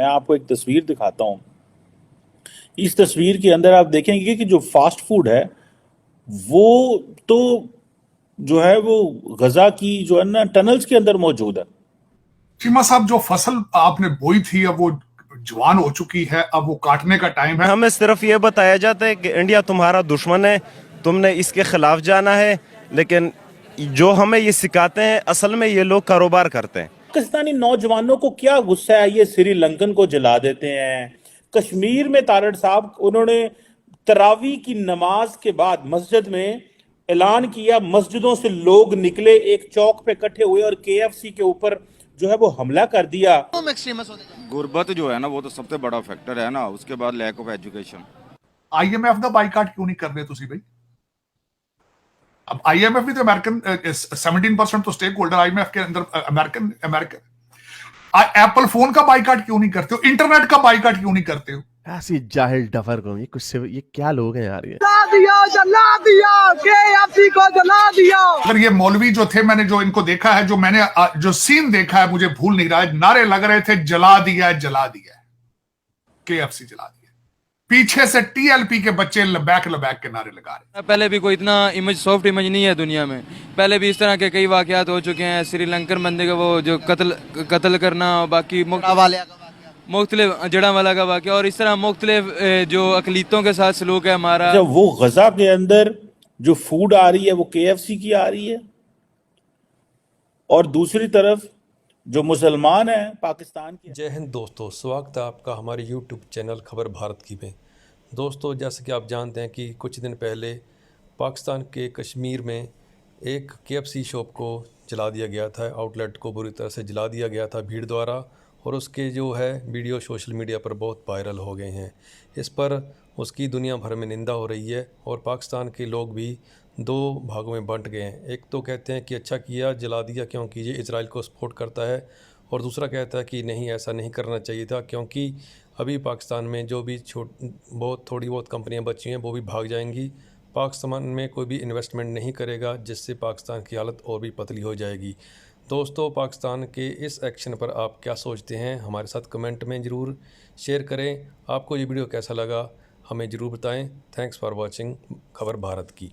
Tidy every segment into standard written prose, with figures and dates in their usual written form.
मैं आपको एक तस्वीर दिखाता हूँ। इस तस्वीर के अंदर आप देखेंगे कि जो फास्ट फूड है वो तो जो है वो गजा की जो है ना टनल्स के अंदर मौजूद है। चीमा साहब, जो फसल आपने बोई थी अब वो जवान हो चुकी है, अब वो काटने का टाइम है। हमें सिर्फ ये बताया जाता है कि इंडिया तुम्हारा दुश्मन है, तुमने इसके खिलाफ जाना है, लेकिन जो हमें ये सिखाते हैं असल में ये लोग कारोबार करते हैं। पाकिस्तानी नौजवानों को क्या गुस्सा है, ये श्रीलंकन को जला देते हैं। कश्मीर में तारड़ साहब उन्होंने तरावी की नमाज के बाद मस्जिद में ऐलान किया, मस्जिदों से लोग निकले, एक चौक पे इकट्ठे हुए और केएफसी के ऊपर जो है वो हमला कर दिया। गुर्बत जो है ना वो तो सबसे बड़ा फैक्टर है ना, उसके बाद लैक ऑफ एजुकेशन। आईएमएफ ਦਾ ਬਾਈਕਾਟ क्यों नहीं कर रहे ਤੁਸੀਂ भाई? अब आईएमएफ भी तो अमेरिकन 17% तो स्टेक होल्डर आईएमएफ के अंदर अमेरिकन एप्पल फोन का बाइकाट क्यों नहीं करते हो? इंटरनेट का बाइकाट क्यों नहीं करते हो? ऐसी जाहिल डफर को ये कुछ से ये क्या लोग हैं यार? ये जला दिया केएफसी को जला दिया। अगर ये मौलवी जो थे, मैंने जो इनको देखा है, जो मैंने जो सीन देखा है, मुझे भूल नहीं रहा है, नारे लग रहे थे जला दिया केएफसी जला दिया। पीछे से टीएलपी के बच्चे लबैक के नारे लगा रहे। पहले भी कोई इतना सॉफ्ट इमेज नहीं है दुनिया में। पहले भी इस तरह के कई वाकयात हो चुके हैं। श्रीलंकन बंदे का वो जो कत्ल करना, बाकी मुख्तलिफ जड़ावाला का वाकया, और इस तरह मुख्तलिफ जो अकलीतों के साथ सलूक है हमारा। जब वो गजा के अंदर जो फूड आ रही है वो केएफसी की आ रही है, और दूसरी तरफ जो मुसलमान है पाकिस्तान के। जय हिंद दोस्तों, स्वागत है आपका हमारे यूट्यूब चैनल खबर भारत की में। दोस्तों, जैसे कि आप जानते हैं कि कुछ दिन पहले पाकिस्तान के कश्मीर में एक केएफसी शॉप को जला दिया गया था, आउटलेट को बुरी तरह से जला दिया गया था भीड़ द्वारा, और उसके जो है वीडियो सोशल मीडिया पर बहुत वायरल हो गए हैं। इस पर उसकी दुनिया भर में निंदा हो रही है और पाकिस्तान के लोग भी दो भागों में बंट गए हैं। एक तो कहते हैं कि अच्छा किया, जला दिया क्योंकि ये इजराइल को सपोर्ट करता है, और दूसरा कहता है कि नहीं, ऐसा नहीं करना चाहिए था क्योंकि अभी पाकिस्तान में जो भी थोड़ी बहुत कंपनियां बची हैं वो भी भाग जाएंगी। पाकिस्तान में कोई भी इन्वेस्टमेंट नहीं करेगा, जिससे पाकिस्तान की हालत और भी पतली हो जाएगी। दोस्तों, पाकिस्तान के इस एक्शन पर आप क्या सोचते हैं? हमारे साथ कमेंट में ज़रूर शेयर करें। आपको ये वीडियो कैसा लगा हमें ज़रूर बताएं। थैंक्स फॉर वाचिंग खबर भारत की।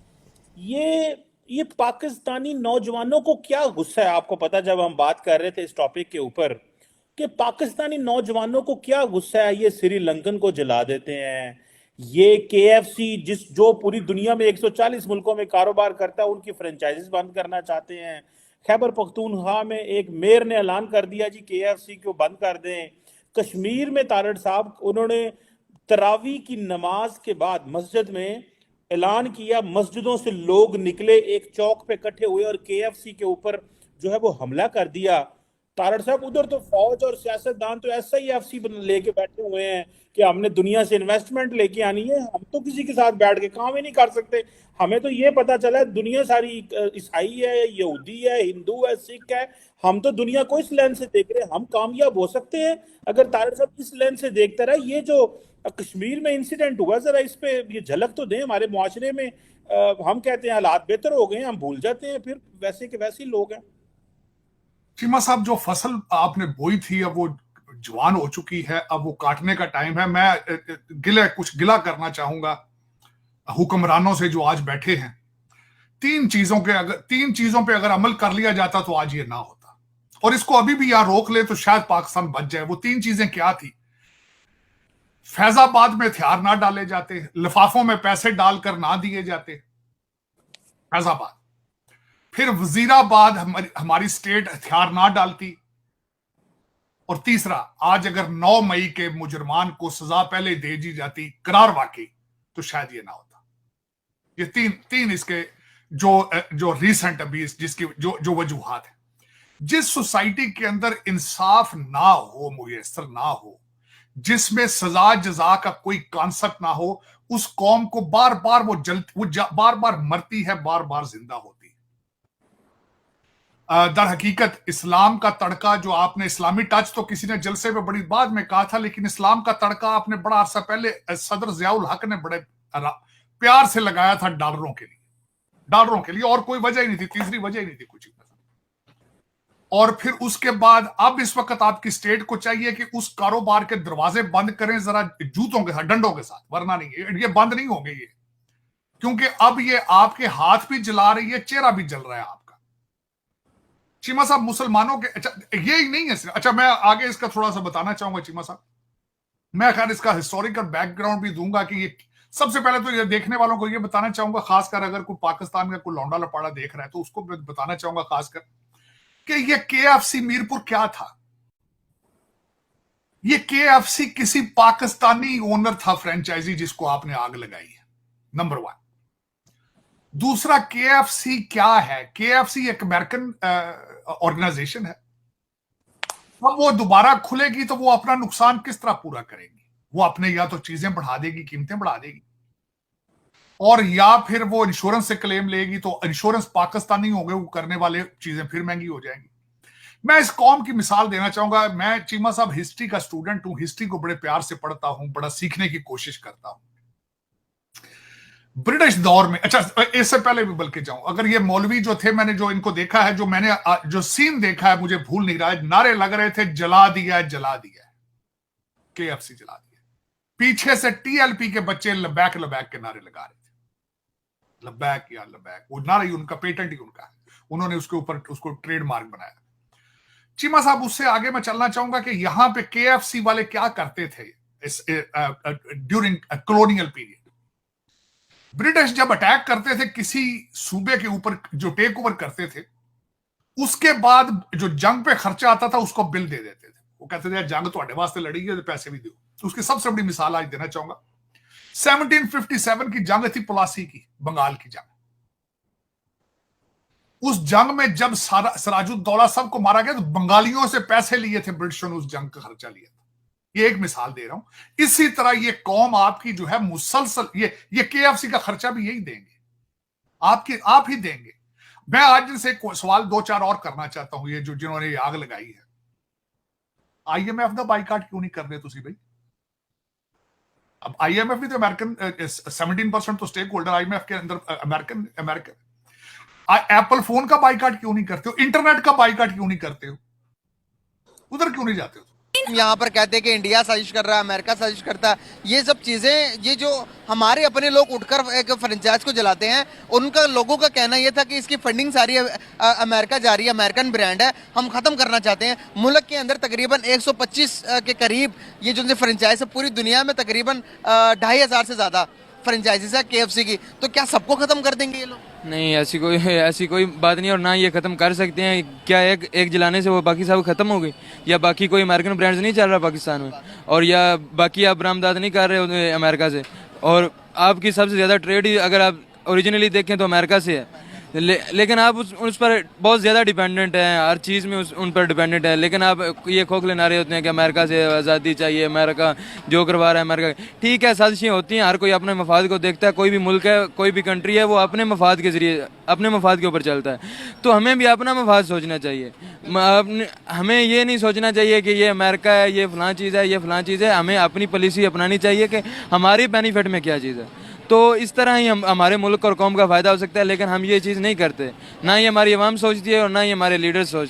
ये पाकिस्तानी नौजवानों को क्या गुस्सा है? आपको पता, जब हम बात कर रहे थे इस टॉपिक के ऊपर कि पाकिस्तानी नौजवानों को क्या गुस्सा है, ये श्रीलंकन को जला देते हैं। ये केएफसी जो पूरी दुनिया में 140 मुल्कों में कारोबार करता है, उनकी फ्रेंचाइजीज बंद करना चाहते हैं। खैबर पख्तूनख्वा में एक मेयर ने ऐलान कर दिया जी केएफसी को बंद कर दें। कश्मीर में तारड़ साहब उन्होंने तरावी की नमाज के बाद मस्जिद में ऐलान किया, मस्जिदों से लोग निकले, एक चौक पे इकट्ठे हुए और केएफसी के ऊपर जो है वो हमला कर दिया। तारड़ साहब, उधर तो फौज और सियासतदान तो SIFC लेके बैठे हुए हैं कि हमने दुनिया से इन्वेस्टमेंट लेके आनी है, हम तो किसी के साथ बैठ के काम ही नहीं कर सकते। हमें तो ये पता चला है दुनिया सारी ईसाई है, यहूदी है, हिंदू है, सिख है, हम तो दुनिया को इस लेंस से देख रहे हैं, हम कामयाब हो सकते हैं अगर तारड़ साहब इस लेंस से देखते रहे। ये जो कश्मीर में इंसिडेंट हुआ, जरा इस पे ये झलक तो दें हमारे मुआशरे में। हम कहते हैं हालात बेहतर हो गए, हम भूल जाते हैं, फिर वैसे के वैसे ही लोग हैं। चीमा साहब, जो फसल आपने बोई थी अब वो जवान हो चुकी है, अब वो काटने का टाइम है। मैं कुछ गिला करना चाहूंगा हुक्मरानों से जो आज बैठे हैं। तीन चीजों पे अगर अमल कर लिया जाता तो आज ये ना होता, और इसको अभी भी यार रोक ले तो शायद पाकिस्तान बच जाए। वो तीन चीजें क्या थी? फैजाबाद में हथियार ना डाले जाते, लिफाफों में पैसे डालकर ना दिए जाते, फैजाबाद। फिर वजीराबाद हमारी स्टेट हथियार ना डालती, और तीसरा, आज अगर 9 मई के मुजरमान को सजा पहले दे दी जाती करार वाकई, तो शायद ये ना होता। ये तीन इसके जो रीसेंट अभी जिसकी जो वजूहात है। जिस सोसाइटी के अंदर इंसाफ ना हो, मुयसर ना हो, जिसमें सजा जजा का कोई कॉन्सेप्ट ना हो, उस कौम को बार बार वो बार बार मरती है, बार बार जिंदा होती है। दर हकीकत इस्लाम का तड़का जो आपने, इस्लामी टच तो किसी ने जलसे में बड़ी बाद में कहा था, लेकिन इस्लाम का तड़का आपने बड़ा अरसा पहले सदर जियाउल हक ने बड़े प्यार से लगाया था डॉलरों के लिए, और कोई वजह ही नहीं थी, तीसरी वजह ही नहीं थी कुछ। और फिर उसके बाद अब इस वक्त आपकी स्टेट को चाहिए कि उस कारोबार के दरवाजे बंद करें जरा जूतों के साथ, डंडों के साथ, वरना नहीं ये बंद नहीं होंगे ये, क्योंकि अब ये आपके हाथ भी जला रही है, चेहरा भी जल रहा है आपका। चीमा साहब मुसलमानों के, अच्छा ये ही नहीं है सिर्फ, अच्छा मैं आगे इसका थोड़ा सा बताना चाहूंगा चीमा साहब, मैं खैर इसका हिस्टोरिकल बैकग्राउंड भी दूंगा कि ये सबसे पहले तो ये देखने वालों को ये बताना चाहूंगा, खासकर अगर कोई पाकिस्तान का कोई लौंडा लपाड़ा देख रहा है तो उसको मैं बताना चाहूंगा खासकर कि ये KFC मीरपुर क्या था। ये KFC किसी पाकिस्तानी ओनर था, फ्रेंचाइजी, जिसको आपने आग लगाई है, नंबर 1। दूसरा, KFC क्या है? KFC एक अमेरिकन ऑर्गेनाइजेशन है। अब वो दोबारा खुलेगी तो वो अपना नुकसान किस तरह पूरा करेगी? वो अपने या तो चीजें बढ़ा देगी, कीमतें बढ़ा देगी, और या फिर वो इंश्योरेंस से क्लेम लेगी, तो इंश्योरेंस पाकिस्तानी हो गए, वो करने वाले चीजें फिर महंगी हो जाएंगी। मैं इस कौम की मिसाल देना चाहूंगा। मैं चीमा साहब हिस्ट्री का स्टूडेंट हूं, हिस्ट्री को बड़े प्यार से पढ़ता हूं, बड़ा सीखने की कोशिश करता हूं। ब्रिटिश दौर में, अच्छा इससे पहले भी बल्कि जाऊं, अगर ये मौलवी जो थे, मैंने जो इनको देखा है, जो मैंने जो सीन देखा है, मुझे भूल नहीं रहा है, नारे लग रहे थे जला दिया जला दिया, KFC जला दिया। पीछे से TLP के बच्चे लबैक लबैक के नारे लगा रहे थे, लबैक या लबैक, वो नारा ही उनका, पेटेंट ही उनका है, उन्होंने उसके ऊपर उसको ट्रेडमार्क बनाया। चीमा साहब उससे आगे मैं चलना चाहूंगा कि यहां पे KFC वाले क्या करते थे ड्यूरिंग कॉलोनियल पीरियड। ब्रिटिश जब अटैक करते थे किसी सूबे के ऊपर, जो टेक ओवर करते थे, उसके बाद जो जंग पे खर्चा आता था उसको बिल दे देते थे। वो कहते थे जंग तो वास्ते लड़ी है, तो पैसे भी दो। तो उसकी सबसे बड़ी मिसाल आज देना चाहूंगा, 1757 की जंग थी, प्लासी की, बंगाल की जंग। उस जंग में जब सिराजुद्दौला सबको मारा गया तो बंगालियों से पैसे लिए थे ब्रिटिशों ने, उस जंग का खर्चा लिया था। ये एक मिसाल दे रहा हूं। इसी तरह ये कौम आपकी जो है मुसलसल, ये KFC का खर्चा भी यही देंगे, आप ही देंगे। मैं आज इनसे सवाल 2-4 और करना चाहता हूं, ये जो जिन्होंने ये आग लगाई है, IMF का बाइकाट क्यों नहीं कर रहे तुसी भाई? अब IMF भी तो अमेरिकन, 17% तो स्टेक होल्डर IMF के अंदर अमेरिकन। एप्पल फोन का बाइकाट क्यों नहीं करते हो? इंटरनेट का बाइकाट क्यों नहीं करते हो? उधर क्यों नहीं जाते हो? यहाँ पर कहते हैं कि इंडिया साजिश कर रहा है, अमेरिका साजिश करता है। ये सब चीजें, ये जो हमारे अपने लोग उठकर एक फ्रेंचाइज को जलाते हैं, उनका लोगों का कहना यह था कि इसकी फंडिंग सारी अमेरिका जा रही है, अमेरिकन ब्रांड है, हम खत्म करना चाहते हैं। मुल्क के अंदर तकरीबन 125 के करीब ये जो फ्रेंचाइज है, पूरी दुनिया में तकरीबन 2500 से ज्यादा फ्रेंचाइजीज है KFC की। तो क्या सबको खत्म कर देंगे ये लोग? नहीं, ऐसी कोई बात नहीं, और ना ये ख़त्म कर सकते हैं। क्या एक जलाने से वो बाकी सब ख़त्म हो गई? या बाकी कोई अमेरिकन ब्रांड्स नहीं चल रहा पाकिस्तान में? और या बाकी आप बरामदात नहीं कर रहे हो अमेरिका से? और आपकी सबसे ज़्यादा ट्रेड ही अगर आप ओरिजिनली देखें तो अमेरिका से है, लेकिन आप उस पर बहुत ज़्यादा डिपेंडेंट हैं, हर चीज़ में उन पर डिपेंडेंट है। लेकिन आप ये खोखले नारे होते हैं कि अमेरिका से आज़ादी चाहिए, अमेरिका जो करवा रहा है अमेरिका। ठीक है, साजिशें होती हैं, हर कोई अपने मफाद को देखता है। कोई भी मुल्क है, कोई भी कंट्री है, वो अपने मफाद के ज़रिए, अपने मफाद के ऊपर चलता है। तो हमें भी अपना मफाद सोचना चाहिए। हमें ये नहीं सोचना चाहिए कि ये अमेरिका है, ये फ़लाँ चीज़ है, ये फ़लाँ चीज़ है। हमें अपनी पॉलिसी अपनानी चाहिए कि हमारी बेनिफिट में क्या चीज़ है। तो इस तरह ही हमारे मुल्क और कौम का फ़ायदा हो सकता है, लेकिन हम ये चीज़ नहीं करते। ना ही हमारी आवाम सोचती है और ना ही हमारे लीडर सोचते हैं।